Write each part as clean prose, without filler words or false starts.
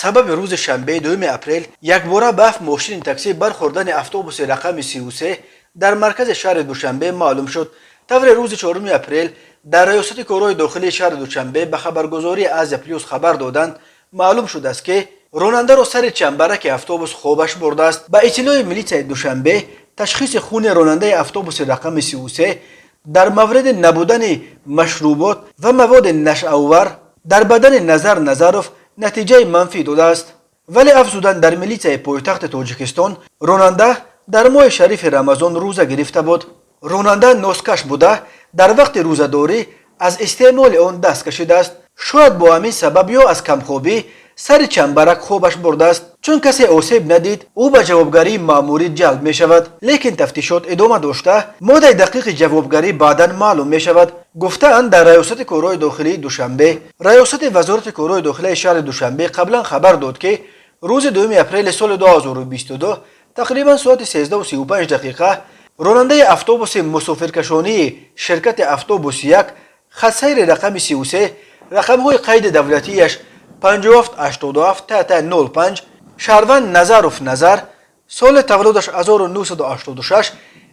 سبب روز شنبه 2 اپریل یکباره به 7 ماشین تاکسی برخوردن اتوبوس رقم 33 در مرکز شهر دوشنبه معلوم شد. طور روز 4 اپریل در ریاست کورای داخلی شهر دوشنبه به خبرگزاری از پلیس خبر دادند معلوم شده است که راننده را سر چنبرک اتوبوس خوابش برده است. با اطلاع میلیسای دوشنبه تشخیص خون راننده اتوبوس رقم 33 در مورد نبودن مشروبات و مواد نشه‌آور در بدن نظر نظروف نتیجه منفی داده است. ولی افزودن در میلیسای پایتخت تاجیکستان راننده در ماه شریف رمضان روزه گرفته بود. راننده ناسکش بوده در وقت روزه‌داری از استعمال آن دست کشیده است. شاید با همین سبب یا از کمخوابی سر چنبرک خوابش برده است. چون کسی آسیب ندید او به جوابگری مأموری جلب می شود. لیکن تفتیشات ادامه داشته ماده دقیق جوابگری بعداً معلوم می شود. گفته‌اند در ریاست کورای داخلی دوشنبه ریاست وزارت کورای داخلی شهر دوشنبه قبلا خبر داد که روز 2 اپریل سال 2022 تقریبا ساعت 13:35 دقیقه راننده اتوبوس مسافرکشانی شرکت اتوبوس یک خط سیر رقم 33 رقم‌های قید دولتیش 5787 05 شهروند نظروف نظر سال تولدش 1986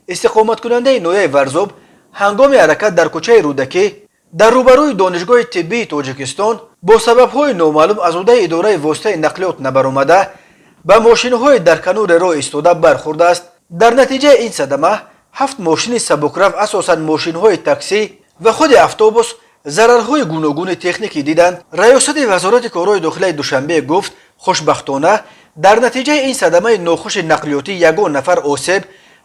استقامت کننده نویه ورزوب هنگام حرکت در کوچه رودکی در روبروی دانشگاه طبی تاجیکستان با سبب‌های نامعلوم از عهده اداره واسطه نقلیات نبرآمده به ماشین‌های در کنار راه ایستاده برخورده است. در نتیجه این صدمه 7 ماشین سبکرو اساساً ماشین‌های تاکسی و خود اتوبوس ضررهای گوناگون تکنیکی دیدند. ریاست وزارت کورای داخلی دوشنبه گفت خوشبختانه در نتیجه این صدمه ناخوش نقلیاتی یگان نفر آسیب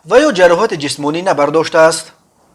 و یا جراحت جسمانی نبرداشته است.